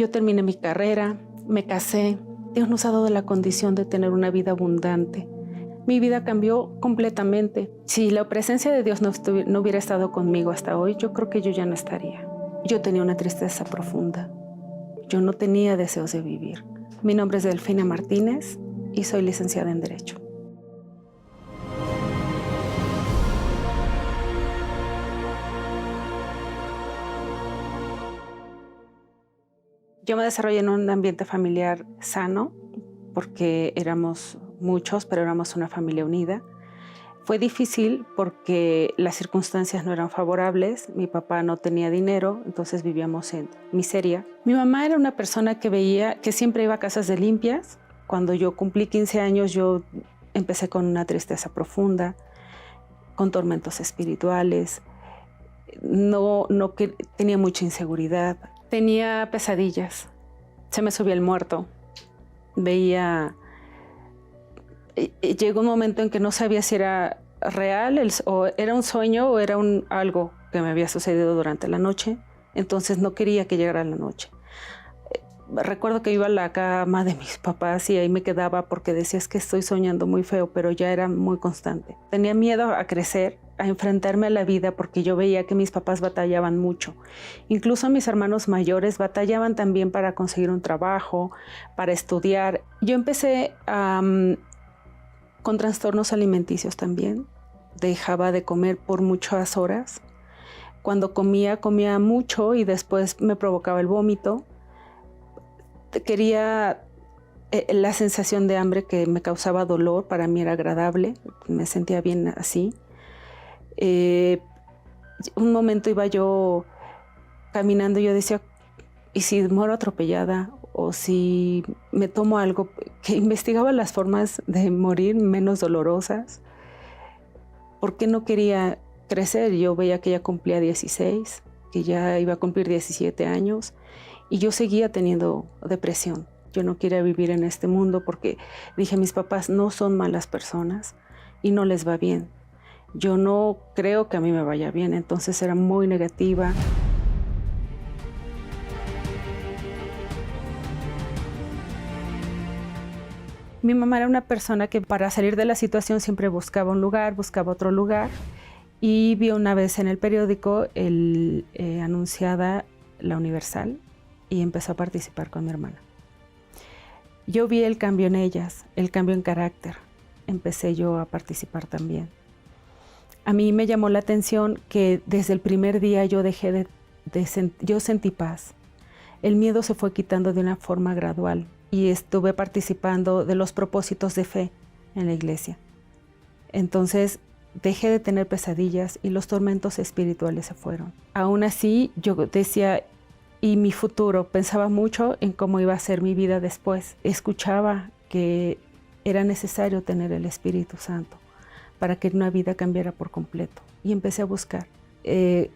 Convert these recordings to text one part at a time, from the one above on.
Yo terminé mi carrera, me casé. Dios nos ha dado la condición de tener una vida abundante. Mi vida cambió completamente. Si la presencia de Dios no hubiera estado conmigo hasta hoy, yo creo que yo ya no estaría. Yo tenía una tristeza profunda. Yo no tenía deseos de vivir. Mi nombre es Delfina Martínez y soy licenciada en Derecho. Yo me desarrollé en un ambiente familiar sano porque éramos muchos, pero éramos una familia unida. Fue difícil porque las circunstancias no eran favorables. Mi papá no tenía dinero, entonces vivíamos en miseria. Mi mamá era una persona que siempre iba a casas de limpias. Cuando yo cumplí 15 años, yo empecé con una tristeza profunda, con tormentos espirituales. Tenía mucha inseguridad. Tenía pesadillas. Se me subía el muerto. Llegó un momento en que no sabía si era real o era un sueño o era algo que me había sucedido durante la noche. Entonces no quería que llegara la noche. Recuerdo que iba a la cama de mis papás y ahí me quedaba porque decía, es que estoy soñando muy feo, pero ya era muy constante. Tenía miedo a crecer, a enfrentarme a la vida porque yo veía que mis papás batallaban mucho. Incluso mis hermanos mayores batallaban también para conseguir un trabajo, para estudiar. Yo empecé con trastornos alimenticios también. Dejaba de comer por muchas horas. Cuando comía mucho y después me provocaba el vómito. Quería la sensación de hambre que me causaba dolor, para mí era agradable, me sentía bien así. Un momento iba yo caminando y yo decía, ¿y si muero atropellada? O si me tomo algo, que investigaba las formas de morir menos dolorosas. ¿Por qué no quería crecer? Yo veía que ya cumplía 16, que ya iba a cumplir 17 años. Y yo seguía teniendo depresión. Yo no quería vivir en este mundo porque dije, mis papás no son malas personas y no les va bien. Yo no creo que a mí me vaya bien, entonces era muy negativa. Mi mamá era una persona que para salir de la situación siempre buscaba un lugar, buscaba otro lugar. Y vio una vez en el periódico anunciada La Universal, y empezó a participar con mi hermana. Yo vi el cambio en ellas, el cambio en carácter. Empecé yo a participar también. A mí me llamó la atención que desde el primer día yo yo sentí paz. El miedo se fue quitando de una forma gradual y estuve participando de los propósitos de fe en la iglesia. Entonces dejé de tener pesadillas y los tormentos espirituales se fueron. Aún así, yo decía, y mi futuro, pensaba mucho en cómo iba a ser mi vida después. Escuchaba que era necesario tener el Espíritu Santo para que una vida cambiara por completo. Y empecé a buscar.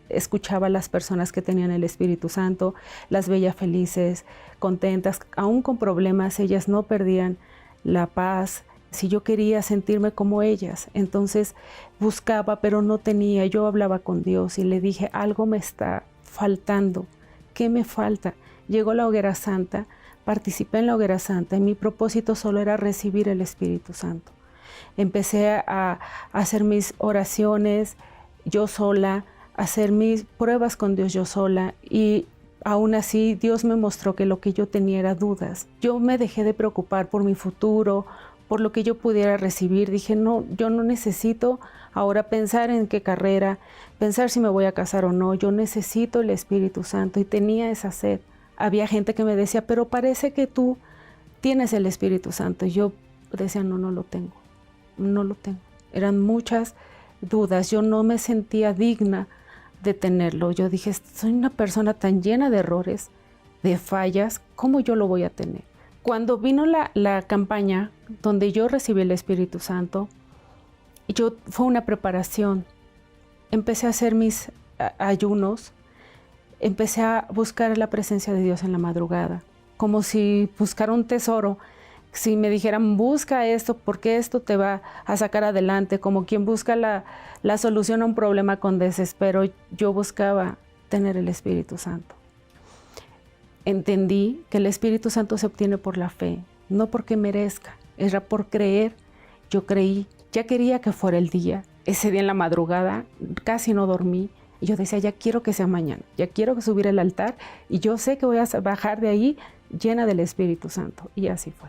Escuchaba a las personas que tenían el Espíritu Santo, las veía felices, contentas, aún con problemas, ellas no perdían la paz. Si yo quería sentirme como ellas, entonces buscaba, pero no tenía. Yo hablaba con Dios y le dije, algo me está faltando. ¿Qué me falta? Llegó la Hoguera Santa, participé en la Hoguera Santa y mi propósito solo era recibir el Espíritu Santo. Empecé a hacer mis oraciones yo sola, a hacer mis pruebas con Dios yo sola, y aún así Dios me mostró que lo que yo tenía era dudas. Yo me dejé de preocupar por mi futuro, por lo que yo pudiera recibir. Dije, no, yo no necesito ahora pensar en qué carrera, pensar si me voy a casar o no. Yo necesito el Espíritu Santo y tenía esa sed. Había gente que me decía, pero parece que tú tienes el Espíritu Santo. Y yo decía, no, no lo tengo, no lo tengo. Eran muchas dudas, yo no me sentía digna de tenerlo. Yo dije, soy una persona tan llena de errores, de fallas, ¿cómo yo lo voy a tener? Cuando vino la campaña donde yo recibí el Espíritu Santo, fue una preparación. Empecé a hacer mis ayunos, empecé a buscar la presencia de Dios en la madrugada, como si buscara un tesoro. Si me dijeran, busca esto, porque esto te va a sacar adelante, como quien busca la solución a un problema con desespero, yo buscaba tener el Espíritu Santo. entendí que el Espíritu Santo se obtiene por la fe, no porque merezca, era por creer. Yo creí, ya quería que fuera el día. Ese día en la madrugada casi no dormí. Y yo decía, ya quiero que sea mañana, ya quiero subir al altar y yo sé que voy a bajar de ahí llena del Espíritu Santo. Y así fue.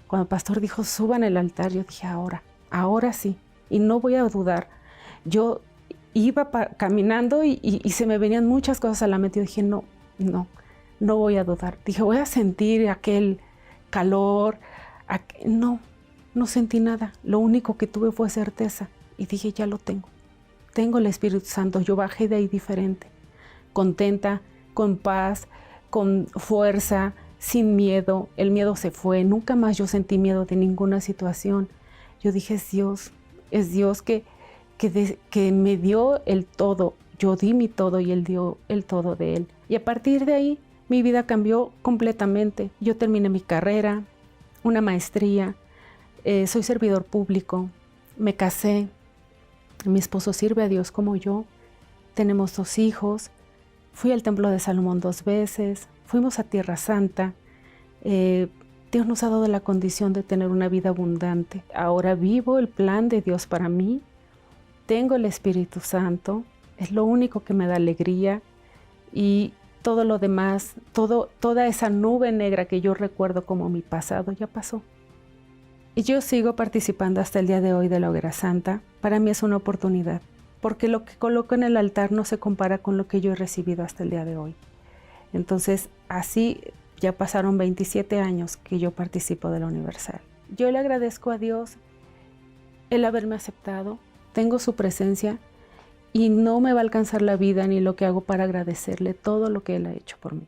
Cuando el pastor dijo, suban el altar, yo dije, ahora sí. Y no voy a dudar. Yo iba caminando y se me venían muchas cosas a la mente. Yo dije, no voy a dudar. Dije, voy a sentir aquel calor. No sentí nada. Lo único que tuve fue certeza. Y dije, ya lo tengo. Tengo el Espíritu Santo. Yo bajé de ahí diferente. Contenta, con paz, con fuerza, sin miedo. El miedo se fue. Nunca más yo sentí miedo de ninguna situación. Yo dije, es Dios que me dio el todo. Yo di mi todo y Él dio el todo de Él. Y a partir de ahí, mi vida cambió completamente. Yo terminé mi carrera, una maestría, soy servidor público, me casé, mi esposo sirve a Dios como yo, tenemos 2 hijos, fui al Templo de Salomón 2 veces, fuimos a Tierra Santa. Dios nos ha dado la condición de tener una vida abundante. Ahora vivo el plan de Dios para mí, tengo el Espíritu Santo, es lo único que me da alegría y todo lo demás, toda esa nube negra que yo recuerdo como mi pasado ya pasó. Y yo sigo participando hasta el día de hoy de la Hoguera Santa. Para mí es una oportunidad, porque lo que coloco en el altar no se compara con lo que yo he recibido hasta el día de hoy. Entonces, así ya pasaron 27 años que yo participo de la Universal. Yo le agradezco a Dios el haberme aceptado, tengo su presencia y no me va a alcanzar la vida ni lo que hago para agradecerle todo lo que Él ha hecho por mí.